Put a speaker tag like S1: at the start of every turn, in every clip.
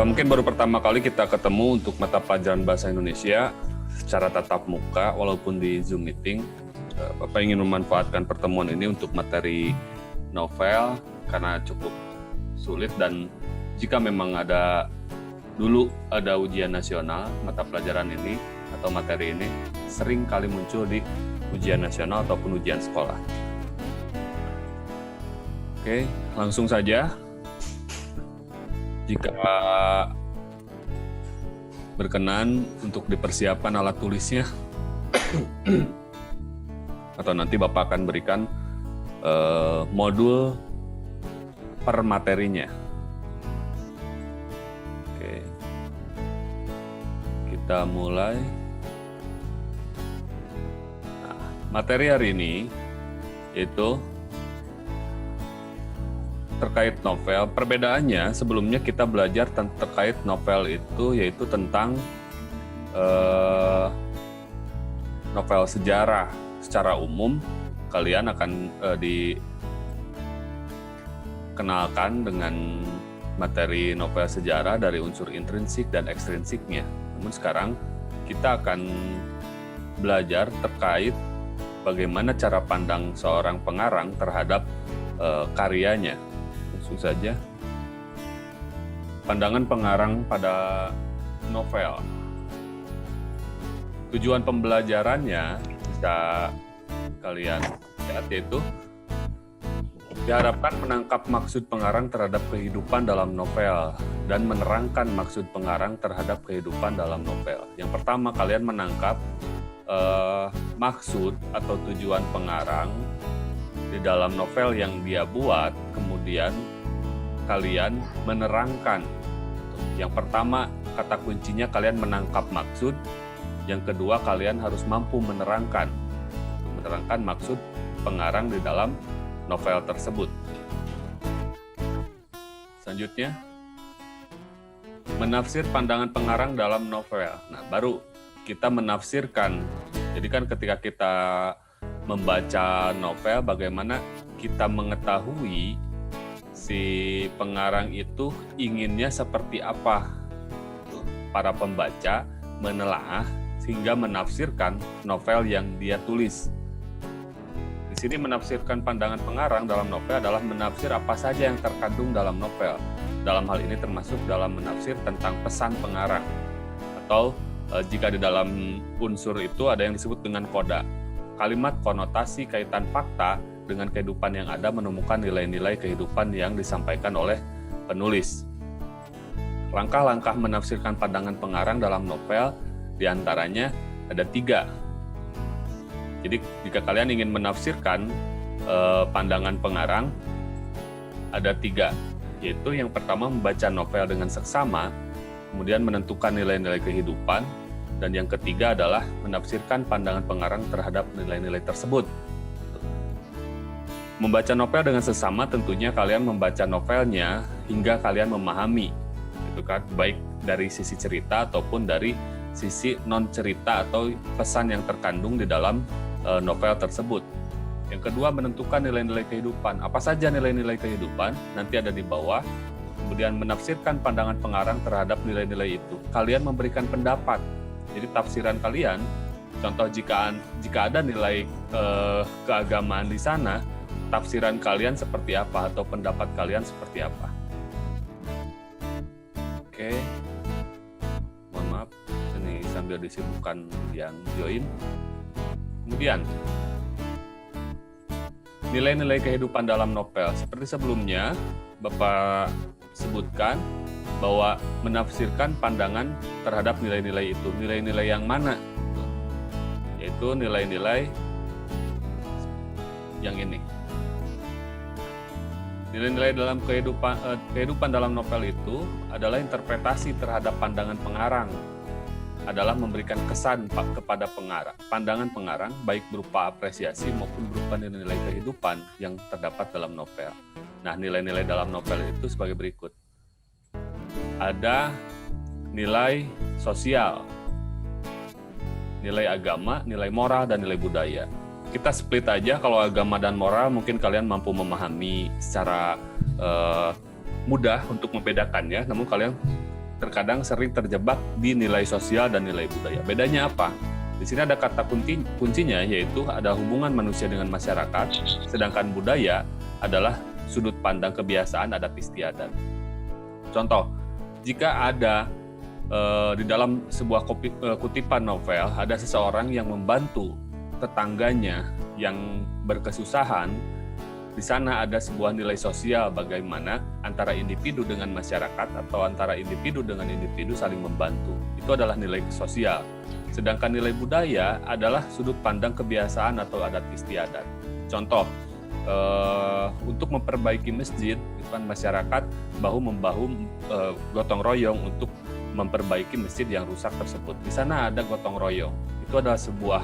S1: Mungkin baru pertama kali kita ketemu untuk mata pelajaran bahasa Indonesia secara tatap muka walaupun di Zoom meeting. Bapak ingin memanfaatkan pertemuan ini untuk materi novel karena cukup sulit, dan jika memang dulu ada ujian nasional, mata pelajaran ini atau materi ini sering kali muncul di ujian nasional ataupun ujian sekolah. Oke, langsung saja. Jika berkenan untuk dipersiapkan alat tulisnya, atau nanti Bapak akan berikan modul per materinya. Oke, kita mulai. Nah, materi hari ini itu terkait novel. Perbedaannya, sebelumnya kita belajar terkait novel itu, yaitu tentang novel sejarah. Secara umum, kalian akan dikenalkan dengan materi novel sejarah dari unsur intrinsik dan ekstrinsiknya. Namun sekarang kita akan belajar terkait bagaimana cara pandang seorang pengarang terhadap karyanya. Langsung saja. Pandangan pengarang pada novel. Tujuan pembelajarannya bisa kalian lihat, yaitu diharapkan menangkap maksud pengarang terhadap kehidupan dalam novel dan menerangkan maksud pengarang terhadap kehidupan dalam novel. Yang pertama, kalian menangkap maksud atau tujuan pengarang di dalam novel yang dia buat, kemudian kalian menerangkan. Yang pertama, kata kuncinya kalian menangkap maksud. Yang kedua, kalian harus mampu menerangkan maksud pengarang di dalam novel tersebut. Selanjutnya, menafsir pandangan pengarang dalam novel. Nah, baru kita menafsirkan. Jadi kan ketika kita membaca novel, bagaimana kita mengetahui si pengarang itu inginnya seperti apa. Para pembaca menelaah sehingga menafsirkan novel yang dia tulis. Di sini menafsirkan pandangan pengarang dalam novel adalah menafsir apa saja yang terkandung dalam novel. Dalam hal ini termasuk dalam menafsir tentang pesan pengarang. Atau jika di dalam unsur itu ada yang disebut dengan koda. Kalimat, konotasi, kaitan fakta dengan kehidupan yang ada, menemukan nilai-nilai kehidupan yang disampaikan oleh penulis. Langkah-langkah menafsirkan pandangan pengarang dalam novel diantaranya ada 3. Jadi jika kalian ingin menafsirkan pandangan pengarang, ada 3, yaitu yang pertama membaca novel dengan seksama, kemudian menentukan nilai-nilai kehidupan, dan yang ketiga adalah menafsirkan pandangan pengarang terhadap nilai-nilai tersebut. Membaca novel dengan sesama tentunya kalian membaca novelnya hingga kalian memahami, itu kan, baik dari sisi cerita ataupun dari sisi non cerita atau pesan yang terkandung di dalam novel tersebut. Yang kedua, menentukan nilai-nilai kehidupan. Apa saja nilai-nilai kehidupan? Nanti ada di bawah. Kemudian menafsirkan pandangan pengarang terhadap nilai-nilai itu. Kalian memberikan pendapat. Jadi tafsiran kalian, contoh jika ada nilai keagamaan di sana, tafsiran kalian seperti apa atau pendapat kalian seperti apa. Oke. Mohon maaf, ini sambil disibukkan yang join. Kemudian, nilai-nilai kehidupan dalam novel. Seperti sebelumnya, Bapak sebutkan bahwa menafsirkan pandangan terhadap nilai-nilai itu. Nilai-nilai yang mana? Yaitu nilai-nilai yang ini. Nilai-nilai dalam kehidupan dalam novel itu adalah interpretasi terhadap pandangan pengarang, adalah memberikan kesan kepada pengarang. Pandangan pengarang baik berupa apresiasi maupun berupa nilai-nilai kehidupan yang terdapat dalam novel. Nah, nilai-nilai dalam novel itu sebagai berikut. Ada nilai sosial, nilai agama, nilai moral, dan nilai budaya. Kita split aja. Kalau agama dan moral mungkin kalian mampu memahami secara mudah untuk membedakannya, namun kalian terkadang sering terjebak di nilai sosial dan nilai budaya. Bedanya apa? Di sini ada kata kuncinya, yaitu ada hubungan manusia dengan masyarakat, sedangkan budaya adalah sudut pandang kebiasaan adat istiadat. Contoh, jika ada di dalam sebuah kutipan novel, ada seseorang yang membantu tetangganya yang berkesusahan, di sana ada sebuah nilai sosial bagaimana antara individu dengan masyarakat atau antara individu dengan individu saling membantu. Itu adalah nilai sosial. Sedangkan nilai budaya adalah sudut pandang kebiasaan atau adat istiadat. Contoh, untuk memperbaiki masjid, kan masyarakat bahu-membahu gotong royong untuk memperbaiki masjid yang rusak tersebut. Di sana ada gotong royong. Itu adalah sebuah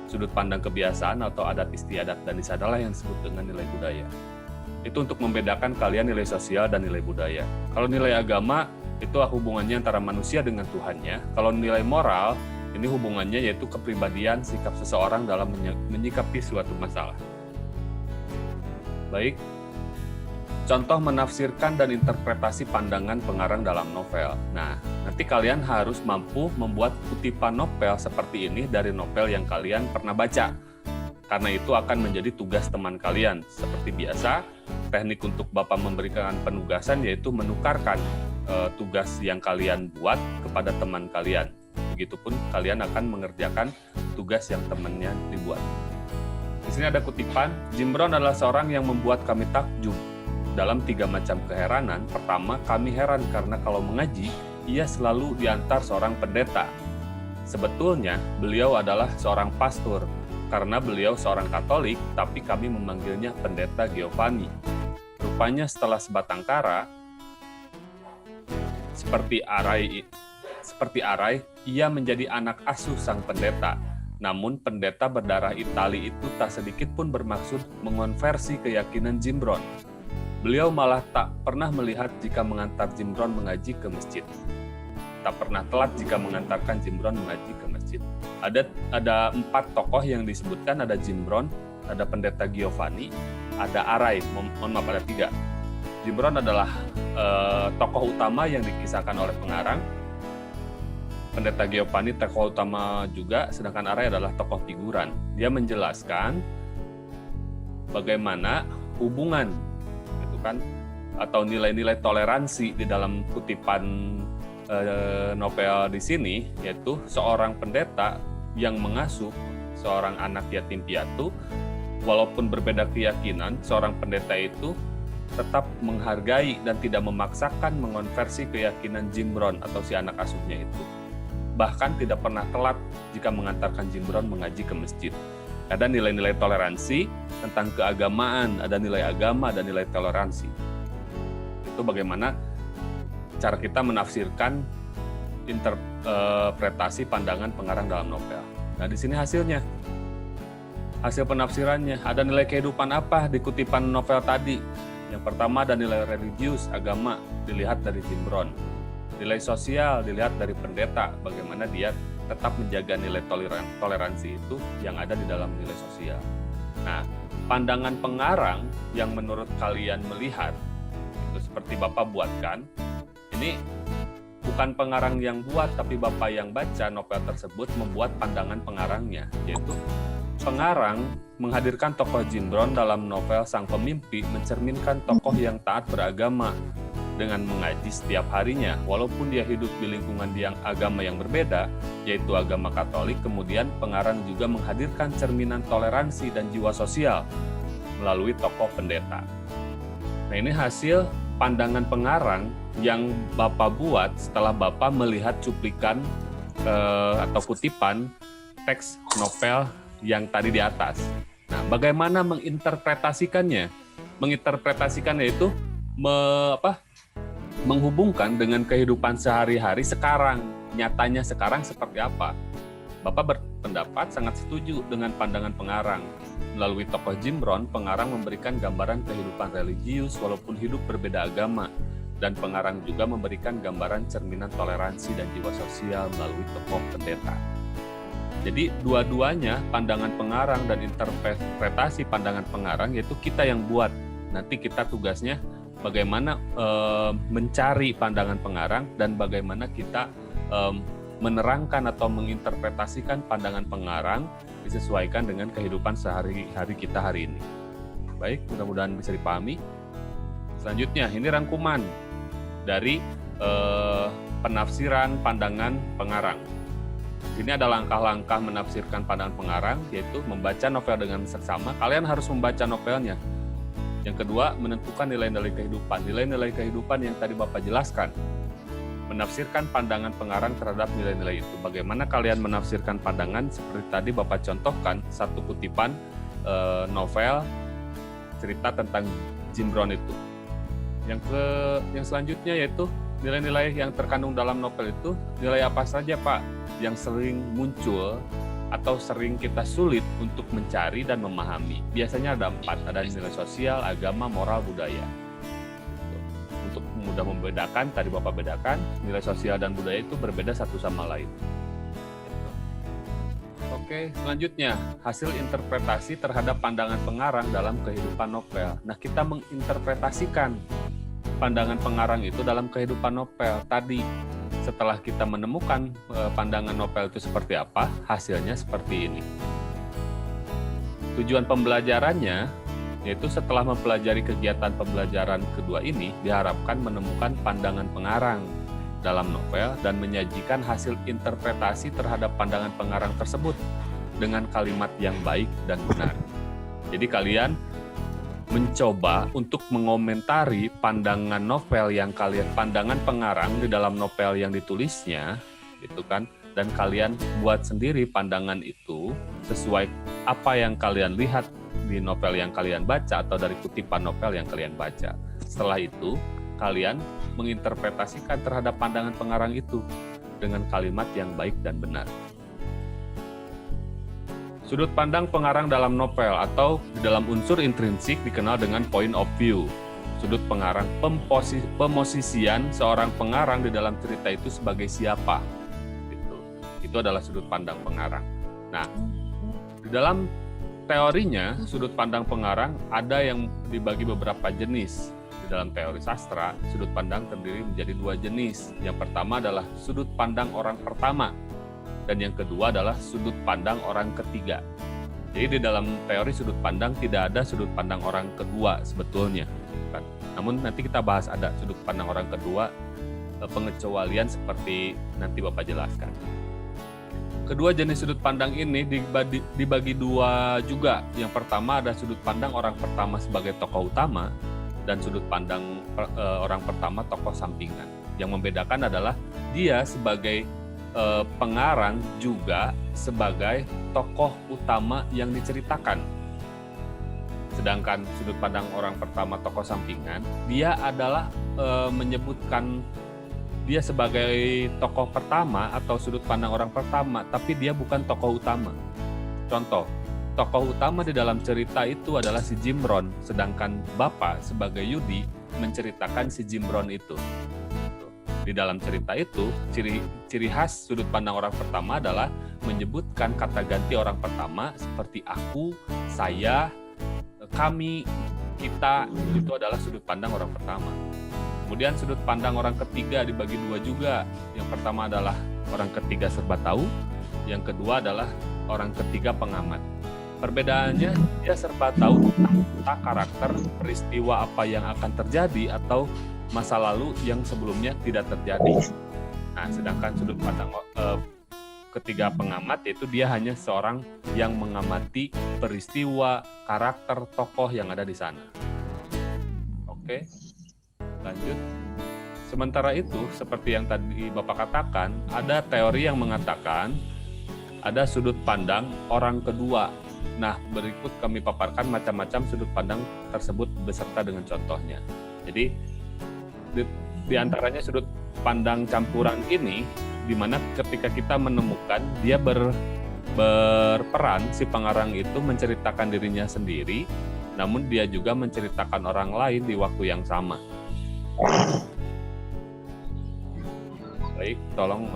S1: sudut pandang kebiasaan atau adat istiadat, dan di sanalah yang disebut dengan nilai budaya. Itu untuk membedakan kalian nilai sosial dan nilai budaya. Kalau nilai agama itu hubungannya antara manusia dengan Tuhannya. Kalau nilai moral ini hubungannya yaitu kepribadian sikap seseorang dalam menyikapi suatu masalah. Baik, contoh menafsirkan dan interpretasi pandangan pengarang dalam novel. Nah, nanti kalian harus mampu membuat kutipan novel seperti ini dari novel yang kalian pernah baca. Karena itu akan menjadi tugas teman kalian. Seperti biasa, teknik untuk Bapak memberikan penugasan yaitu menukarkan tugas yang kalian buat kepada teman kalian. Begitupun kalian akan mengerjakan tugas yang temannya dibuat. Di sini ada kutipan, Jim Brown adalah seorang yang membuat kami takjub dalam 3 macam keheranan. Pertama, kami heran karena kalau mengaji, ia selalu diantar seorang pendeta. Sebetulnya, beliau adalah seorang pastor, karena beliau seorang Katolik, tapi kami memanggilnya pendeta Giovanni. Rupanya setelah sebatang kara, seperti arai, ia menjadi anak asuh sang pendeta. Namun pendeta berdarah Itali itu tak sedikit pun bermaksud mengonversi keyakinan Jim Brown. Beliau malah tak pernah melihat jika mengantar Jim Brown mengaji ke masjid. Tak pernah telat jika mengantarkan Jim Brown mengaji ke masjid. Ada 4 tokoh yang disebutkan, ada Jim Brown, ada pendeta Giovanni, ada Arai, ada 3. Jim Brown adalah tokoh utama yang dikisahkan oleh pengarang. Pendeta Giovanni tokoh utama juga, sedangkan Arai adalah tokoh figuran. Dia menjelaskan bagaimana hubungan gitu kan, atau nilai-nilai toleransi di dalam kutipan novel di sini, yaitu seorang pendeta yang mengasuh seorang anak yatim piatu. Walaupun berbeda keyakinan, seorang pendeta itu tetap menghargai dan tidak memaksakan mengonversi keyakinan Jim Brown atau si anak asuhnya itu. Bahkan tidak pernah telat jika mengantarkan Jim Brown mengaji ke masjid. Ada nilai-nilai toleransi tentang keagamaan, ada nilai agama dan nilai toleransi. Itu bagaimana cara kita menafsirkan interpretasi pandangan pengarang dalam novel. Nah, di sini hasilnya. Hasil penafsirannya, ada nilai kehidupan apa di kutipan novel tadi? Yang pertama ada nilai religius, agama, dilihat dari Jim Brown. Nilai sosial dilihat dari pendeta, bagaimana dia tetap menjaga nilai toleransi itu yang ada di dalam nilai sosial. Nah, pandangan pengarang yang menurut kalian melihat, itu seperti Bapak buatkan, ini bukan pengarang yang buat, tapi Bapak yang baca novel tersebut membuat pandangan pengarangnya, yaitu pengarang menghadirkan tokoh Jim Brown dalam novel Sang Pemimpi mencerminkan tokoh yang taat beragama dengan mengaji setiap harinya, walaupun dia hidup di lingkungan agama yang berbeda, yaitu agama Katolik. Kemudian pengarang juga menghadirkan cerminan toleransi dan jiwa sosial melalui tokoh pendeta. Nah, ini hasil pandangan pengarang yang Bapak buat setelah Bapak melihat cuplikan atau kutipan teks novel yang tadi di atas. Nah, bagaimana menginterpretasikannya? Menginterpretasikannya itu menghubungkan dengan kehidupan sehari-hari sekarang, nyatanya sekarang seperti apa. Bapak berpendapat sangat setuju dengan pandangan pengarang. Melalui tokoh Jim Brown, pengarang memberikan gambaran kehidupan religius walaupun hidup berbeda agama, dan pengarang juga memberikan gambaran cerminan toleransi dan jiwa sosial melalui tokoh pendeta. Jadi dua-duanya, pandangan pengarang dan interpretasi pandangan pengarang, yaitu kita yang buat. Nanti kita tugasnya bagaimana mencari pandangan pengarang dan bagaimana kita menerangkan atau menginterpretasikan pandangan pengarang disesuaikan dengan kehidupan sehari-hari kita hari ini. Baik, mudah-mudahan bisa dipahami. Selanjutnya, ini rangkuman dari penafsiran pandangan pengarang. Ini ada langkah-langkah menafsirkan pandangan pengarang, yaitu membaca novel dengan seksama. Kalian harus membaca novelnya. Yang kedua, menentukan nilai-nilai kehidupan. Nilai-nilai kehidupan yang tadi Bapak jelaskan. Menafsirkan pandangan pengarang terhadap nilai-nilai itu. Bagaimana kalian menafsirkan pandangan, seperti tadi Bapak contohkan, satu kutipan novel cerita tentang Jim Brown itu. Yang selanjutnya yaitu nilai-nilai yang terkandung dalam novel itu, nilai apa saja Pak yang sering muncul atau sering kita sulit untuk mencari dan memahami. Biasanya ada 4, ada nilai sosial, agama, moral, budaya. Untuk mudah membedakan, tadi Bapak bedakan, nilai sosial dan budaya itu berbeda satu sama lain. Oke, selanjutnya, hasil interpretasi terhadap pandangan pengarang dalam kehidupan novel. Nah, kita menginterpretasikan pandangan pengarang itu dalam kehidupan novel. Tadi, setelah kita menemukan pandangan novel itu seperti apa, hasilnya seperti ini. Tujuan pembelajarannya, yaitu setelah mempelajari kegiatan pembelajaran kedua ini, diharapkan menemukan pandangan pengarang dalam novel dan menyajikan hasil interpretasi terhadap pandangan pengarang tersebut dengan kalimat yang baik dan benar. Jadi kalian mencoba untuk mengomentari pandangan novel yang pandangan pengarang di dalam novel yang ditulisnya, gitu kan? Dan kalian buat sendiri pandangan itu sesuai apa yang kalian lihat di novel yang kalian baca atau dari kutipan novel yang kalian baca. Setelah itu, kalian menginterpretasikan terhadap pandangan pengarang itu dengan kalimat yang baik dan benar. Sudut pandang pengarang dalam novel atau di dalam unsur intrinsik dikenal dengan point of view. Sudut pengarang, pemosisian seorang pengarang di dalam cerita itu sebagai siapa. Itu adalah sudut pandang pengarang. Nah, di dalam teorinya, sudut pandang pengarang ada yang dibagi beberapa jenis. Di dalam teori sastra, sudut pandang terdiri menjadi 2 jenis. Yang pertama adalah sudut pandang orang pertama, dan yang kedua adalah sudut pandang orang ketiga. Jadi di dalam teori sudut pandang tidak ada sudut pandang orang kedua sebetulnya. Namun nanti kita bahas ada sudut pandang orang kedua, pengecualian seperti nanti Bapak jelaskan. Kedua jenis sudut pandang ini dibagi 2 juga. Yang pertama ada sudut pandang orang pertama sebagai tokoh utama, dan sudut pandang orang pertama tokoh sampingan. Yang membedakan adalah dia sebagai pengarang juga sebagai tokoh utama yang diceritakan. Sedangkan sudut pandang orang pertama tokoh sampingan, dia adalah menyebutkan dia sebagai tokoh pertama atau sudut pandang orang pertama, tapi dia bukan tokoh utama. Contoh, tokoh utama di dalam cerita itu adalah si Jim Brown, sedangkan Bapak sebagai Yudi menceritakan si Jim Brown itu. Di dalam cerita itu, ciri khas sudut pandang orang pertama adalah menyebutkan kata ganti orang pertama seperti aku, saya, kami, kita, itu adalah sudut pandang orang pertama. Kemudian sudut pandang orang ketiga dibagi 2 juga. Yang pertama adalah orang ketiga serba tahu, yang kedua adalah orang ketiga pengamat. Perbedaannya, dia serba tahu tentang karakter, peristiwa apa yang akan terjadi atau masa lalu yang sebelumnya tidak terjadi. Nah, sedangkan sudut pandang ketiga pengamat, yaitu dia hanya seorang yang mengamati peristiwa, karakter, tokoh yang ada di sana. Oke, lanjut. Sementara itu, seperti yang tadi Bapak katakan, ada teori yang mengatakan ada sudut pandang orang kedua. Nah, berikut kami paparkan macam-macam sudut pandang tersebut beserta dengan contohnya. Jadi, di antaranya sudut pandang campuran ini, di mana ketika kita menemukan dia berperan, si pengarang itu menceritakan dirinya sendiri, namun dia juga menceritakan orang lain di waktu yang sama. Baik, tolong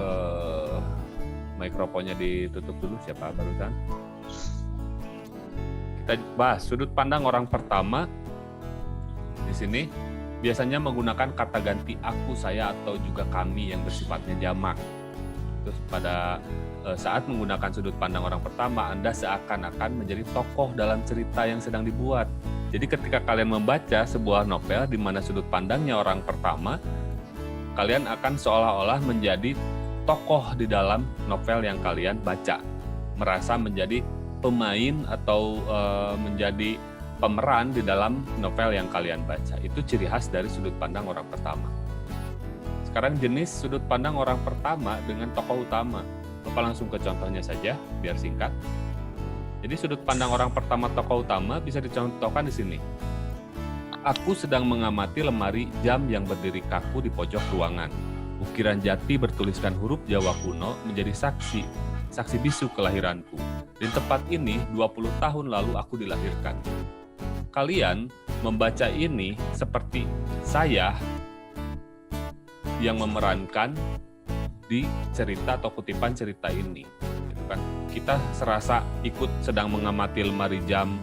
S1: mikrofonnya ditutup dulu, siapa barusan. Kita bahas sudut pandang orang pertama di sini. biasanya menggunakan kata ganti aku, saya, atau juga kami yang bersifatnya jamak. Terus pada saat menggunakan sudut pandang orang pertama, Anda seakan-akan menjadi tokoh dalam cerita yang sedang dibuat. Jadi ketika kalian membaca sebuah novel di mana sudut pandangnya orang pertama, kalian akan seolah-olah menjadi tokoh di dalam novel yang kalian baca. Merasa menjadi pemain atau menjadi pemeran di dalam novel yang kalian baca. Itu ciri khas dari sudut pandang orang pertama. Sekarang jenis sudut pandang orang pertama dengan tokoh utama. Bapak langsung ke contohnya saja, biar singkat. Jadi sudut pandang orang pertama tokoh utama bisa dicontohkan di sini. Aku sedang mengamati lemari jam yang berdiri kaku di pojok ruangan. Ukiran jati bertuliskan huruf Jawa kuno menjadi saksi bisu kelahiranku. Di tempat ini 20 tahun lalu aku dilahirkan. Kalian membaca ini seperti saya yang memerankan di cerita atau kutipan cerita ini. Gitu kan? Kita serasa ikut sedang mengamati lemari jam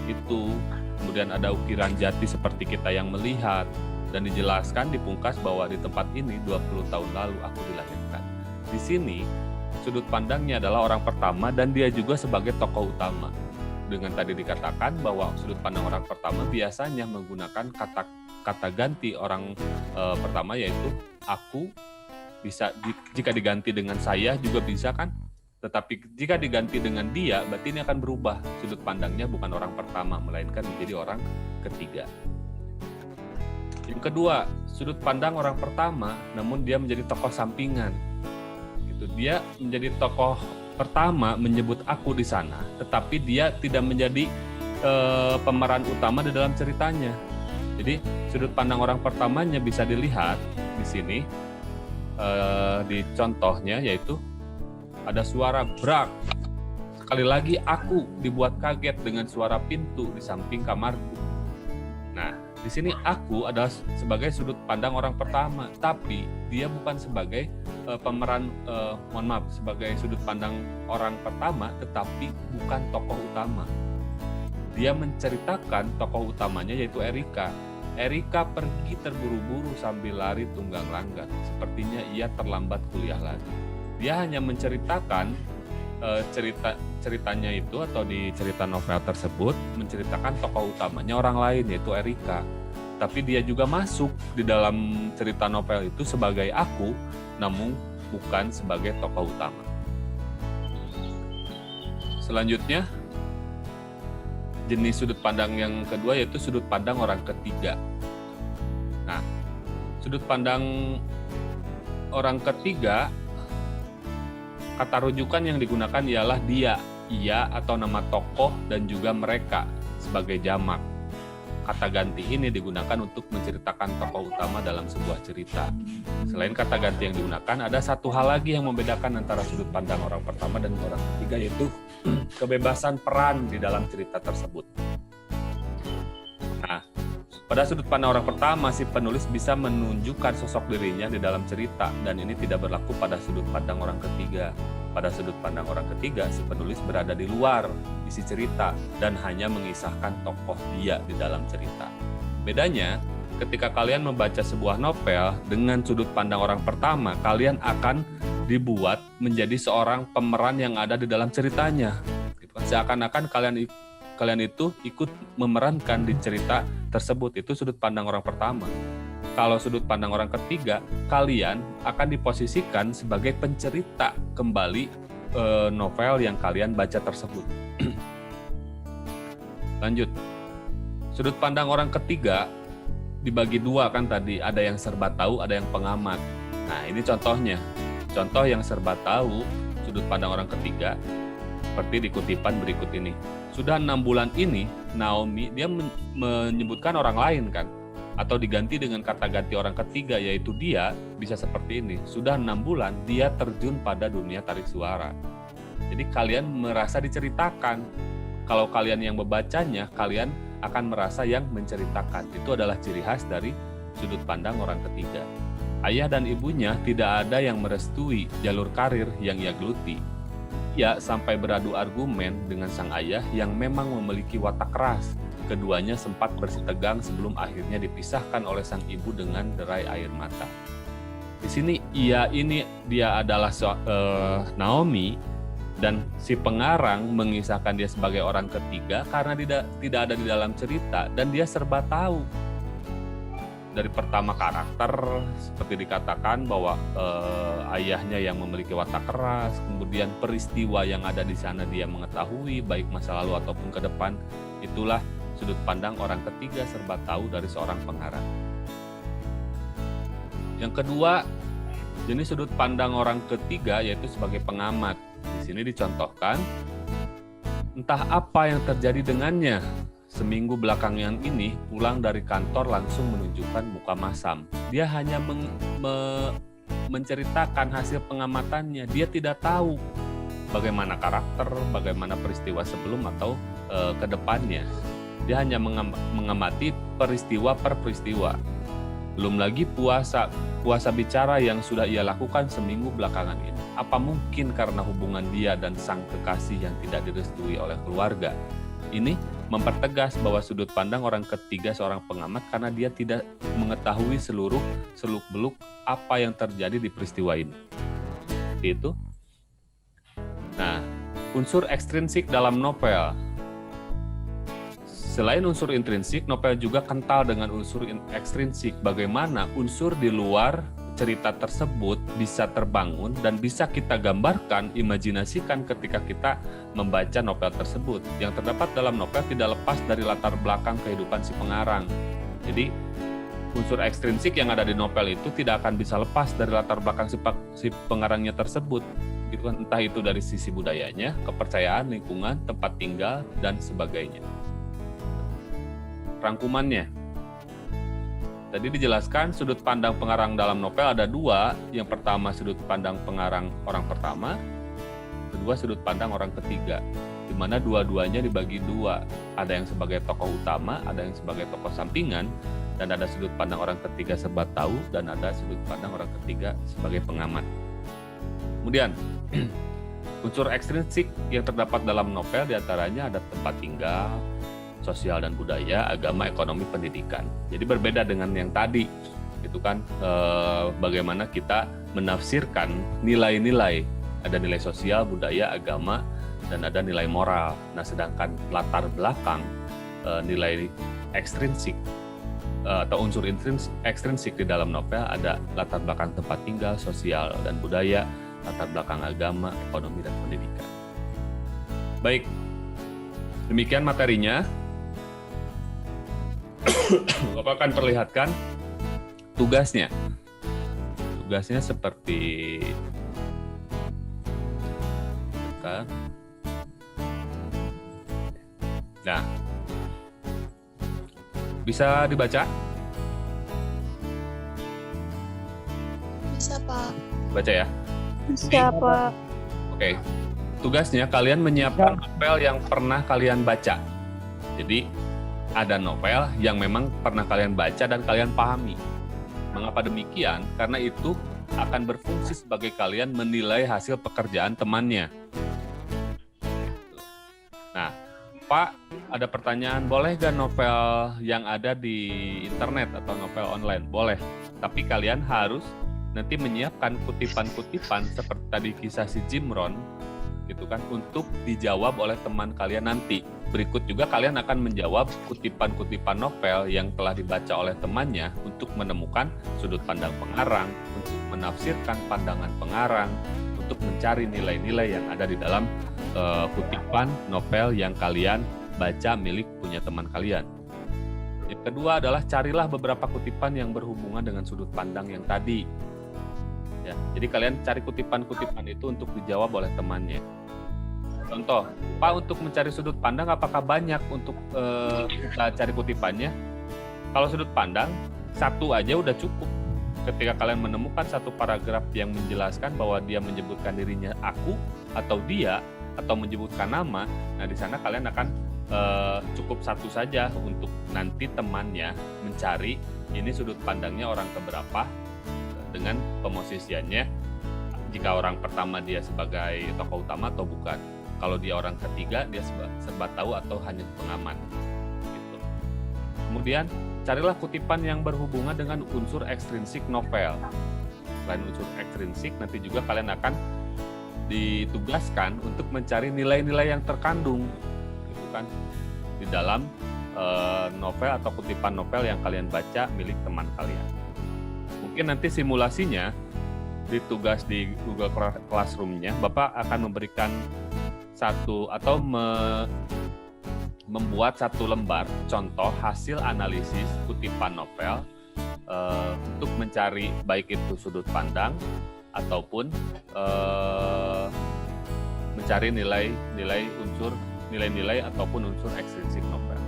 S1: itu, kemudian ada ukiran jati seperti kita yang melihat, dan dijelaskan dipungkas bahwa di tempat ini 20 tahun lalu aku dilahirkan. Di sini sudut pandangnya adalah orang pertama dan dia juga sebagai tokoh utama. Dengan tadi dikatakan bahwa sudut pandang orang pertama biasanya menggunakan kata ganti orang pertama, yaitu aku. Bisa jika diganti dengan saya juga bisa kan? Tetapi jika diganti dengan dia, berarti ini akan berubah. Sudut pandangnya bukan orang pertama, melainkan menjadi orang ketiga. Yang kedua, sudut pandang orang pertama, namun dia menjadi tokoh sampingan. Gitu. Dia menjadi tokoh pertama menyebut aku di sana, tetapi dia tidak menjadi pemeran utama di dalam ceritanya. Jadi sudut pandang orang pertamanya bisa dilihat di sini di contohnya, yaitu ada suara brak. Sekali lagi aku dibuat kaget dengan suara pintu di samping kamarku. Nah, di sini aku adalah sebagai sudut pandang orang pertama, tapi dia bukan sebagai pemeran, sebagai sudut pandang orang pertama, tetapi bukan tokoh utama. Dia menceritakan tokoh utamanya, yaitu Erika. Erika pergi terburu-buru sambil lari tunggang langgang. Sepertinya ia terlambat kuliah lagi. Dia hanya menceritakan ceritanya itu, atau di cerita novel tersebut menceritakan tokoh utamanya orang lain, yaitu Erika. Tapi dia juga masuk di dalam cerita novel itu sebagai aku, namun bukan sebagai tokoh utama. Selanjutnya, jenis sudut pandang yang kedua yaitu sudut pandang orang ketiga. Nah, sudut pandang orang ketiga, kata rujukan yang digunakan ialah dia, ia, atau nama tokoh, dan juga mereka sebagai jamak. Kata ganti ini digunakan untuk menceritakan tokoh utama dalam sebuah cerita. Selain kata ganti yang digunakan, ada satu hal lagi yang membedakan antara sudut pandang orang pertama dan orang ketiga, yaitu kebebasan peran di dalam cerita tersebut. Nah, pada sudut pandang orang pertama, si penulis bisa menunjukkan sosok dirinya di dalam cerita, dan ini tidak berlaku pada sudut pandang orang ketiga. Pada sudut pandang orang ketiga, si penulis berada di luar isi cerita dan hanya mengisahkan tokoh dia di dalam cerita. Bedanya, ketika kalian membaca sebuah novel dengan sudut pandang orang pertama, kalian akan dibuat menjadi seorang pemeran yang ada di dalam ceritanya. Seakan-akan kalian itu ikut memerankan di cerita tersebut. Itu sudut pandang orang pertama. Kalau sudut pandang orang ketiga, kalian akan diposisikan sebagai pencerita kembali novel yang kalian baca tersebut. Lanjut. Sudut pandang orang ketiga dibagi dua kan tadi, ada yang serba tahu, ada yang pengamat. Nah, ini contohnya. Contoh yang serba tahu, sudut pandang orang ketiga, seperti di kutipan berikut ini. Sudah 6 bulan ini, Naomi, dia menyebutkan orang lain kan, atau diganti dengan kata ganti orang ketiga, yaitu dia, bisa seperti ini. Sudah 6 bulan, dia terjun pada dunia tarik suara. Jadi kalian merasa diceritakan. Kalau kalian yang membacanya, kalian akan merasa yang menceritakan. Itu adalah ciri khas dari sudut pandang orang ketiga. Ayah dan ibunya tidak ada yang merestui jalur karir yang ia geluti. Ia sampai beradu argumen dengan sang ayah yang memang memiliki watak keras. keduanya sempat bersitegang sebelum akhirnya dipisahkan oleh sang ibu dengan derai air mata. Di sini dia adalah Naomi, dan si pengarang mengisahkan dia sebagai orang ketiga karena tidak ada di dalam cerita dan dia serba tahu. Dari pertama karakter seperti dikatakan bahwa ayahnya yang memiliki watak keras, kemudian peristiwa yang ada di sana dia mengetahui baik masa lalu ataupun ke depan. Itulah sudut pandang orang ketiga serba tahu dari seorang pengarang. Yang kedua, jenis sudut pandang orang ketiga yaitu sebagai pengamat. Di sini dicontohkan entah apa yang terjadi dengannya. Seminggu belakangan ini pulang dari kantor langsung menunjukkan muka masam. Dia hanya menceritakan hasil pengamatannya. Dia tidak tahu bagaimana karakter, bagaimana peristiwa sebelum atau ke depannya. Dia hanya mengamati peristiwa per peristiwa. Belum lagi puasa bicara yang sudah ia lakukan seminggu belakangan ini. Apa mungkin karena hubungan dia dan sang kekasih yang tidak direstui oleh keluarga? Ini mempertegas bahwa sudut pandang orang ketiga seorang pengamat karena dia tidak mengetahui seluruh seluk-beluk apa yang terjadi di peristiwa ini. Itu. Nah, unsur ekstrinsik dalam novel. Selain unsur intrinsik, novel juga kental dengan unsur ekstrinsik. Bagaimana unsur di luar cerita tersebut bisa terbangun dan bisa kita gambarkan, imajinasikan ketika kita membaca novel tersebut. Yang terdapat dalam novel tidak lepas dari latar belakang kehidupan si pengarang. Jadi unsur ekstrinsik yang ada di novel itu tidak akan bisa lepas dari latar belakang si pengarangnya tersebut. Gitu kan? Entah itu dari sisi budayanya, kepercayaan, lingkungan, tempat tinggal, dan sebagainya. Rangkumannya. Tadi dijelaskan sudut pandang pengarang dalam novel ada dua. Yang pertama sudut pandang pengarang orang pertama, kedua sudut pandang orang ketiga, di mana dua-duanya dibagi dua. Ada yang sebagai tokoh utama, ada yang sebagai tokoh sampingan, dan ada sudut pandang orang ketiga serba tahu, dan ada sudut pandang orang ketiga sebagai pengamat. Kemudian, unsur ekstrinsik yang terdapat dalam novel diantaranya ada tempat tinggal, sosial dan budaya, agama, ekonomi, pendidikan. Jadi berbeda dengan yang tadi, itu kan bagaimana kita menafsirkan nilai-nilai, ada nilai sosial, budaya, agama, dan ada nilai moral. Nah, sedangkan latar belakang nilai ekstrinsik atau unsur ekstrinsik di dalam novel ada latar belakang tempat tinggal, sosial dan budaya, latar belakang agama, ekonomi, dan pendidikan. Baik, demikian materinya. Bapak akan perlihatkan tugasnya. Tugasnya seperti nah, bisa dibaca?
S2: Bisa, Pak.
S1: Baca ya.
S3: Bisa, Pak.
S1: Oke. Tugasnya kalian menyiapkan novel yang pernah kalian baca. Jadi ada novel yang memang pernah kalian baca dan kalian pahami. Mengapa demikian? Karena itu akan berfungsi sebagai kalian menilai hasil pekerjaan temannya. Nah, Pak, ada pertanyaan, boleh gak novel yang ada di internet atau novel online? Boleh, tapi kalian harus nanti menyiapkan kutipan-kutipan seperti tadi kisah si Jim Rohn, gitu kan, untuk dijawab oleh teman kalian nanti. Berikut juga kalian akan menjawab kutipan-kutipan novel yang telah dibaca oleh temannya untuk menemukan sudut pandang pengarang, untuk menafsirkan pandangan pengarang, untuk mencari nilai-nilai yang ada di dalam kutipan novel yang kalian baca milik punya teman kalian. Yang kedua adalah carilah beberapa kutipan yang berhubungan dengan sudut pandang yang tadi. Ya, jadi kalian cari kutipan-kutipan itu untuk dijawab oleh temannya. Contoh, Pak, untuk mencari sudut pandang apakah banyak untuk kita cari kutipannya? Kalau sudut pandang, satu aja udah cukup. Ketika kalian menemukan satu paragraf yang menjelaskan bahwa dia menyebutkan dirinya aku atau dia atau menyebutkan nama, nah di sana kalian akan cukup satu saja untuk nanti temannya mencari ini sudut pandangnya orang keberapa dengan pemosisiannya. Jika orang pertama dia sebagai tokoh utama atau bukan. Kalau dia orang ketiga, dia serba tahu atau hanya pengamat. Gitu. Kemudian carilah kutipan yang berhubungan dengan unsur ekstrinsik novel. Selain unsur ekstrinsik, nanti juga kalian akan ditugaskan untuk mencari nilai-nilai yang terkandung, gitu kan, di dalam novel atau kutipan novel yang kalian baca milik teman kalian. Mungkin nanti simulasinya ditugas di Google Classroom-nya, Bapak akan memberikan satu atau membuat satu lembar contoh hasil analisis kutipan novel untuk mencari baik itu sudut pandang ataupun mencari nilai-nilai ataupun unsur ekstrinsik novel.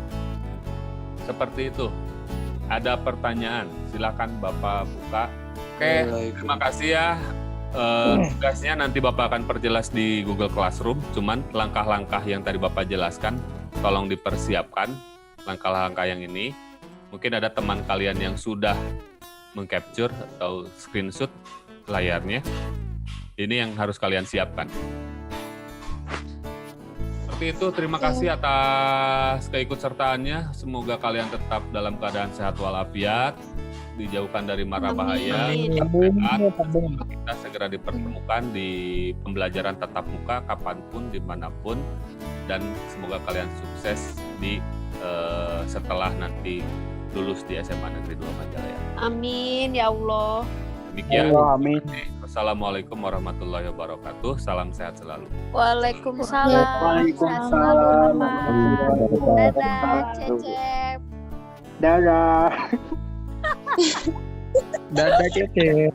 S1: Seperti itu. Ada pertanyaan, silakan Bapak buka. Oke, terima kasih ya. Tugasnya nanti Bapak akan perjelas di Google Classroom, cuman langkah-langkah yang tadi Bapak jelaskan tolong dipersiapkan langkah-langkah yang ini. Mungkin ada teman kalian yang sudah mengcapture atau screenshot layarnya. Ini yang harus kalian siapkan. Seperti itu, terima kasih atas keikutsertaannya. Semoga kalian tetap dalam keadaan sehat walafiat, dijauhkan dari mara bahaya, semoga kita segera dipertemukan di pembelajaran tatap muka kapanpun, dimanapun, dan semoga kalian sukses di setelah nanti lulus di SMA Negeri 2 Majalaya.
S2: Amin ya Allah.
S1: Demikian.
S3: Amin.
S1: Wassalamualaikum warahmatullahi wabarakatuh. Salam sehat selalu.
S2: Waalaikumsalam.
S3: Waalaikumsalam.
S2: Dadah, Cecep.
S3: Dadah. Dadah, Cecep.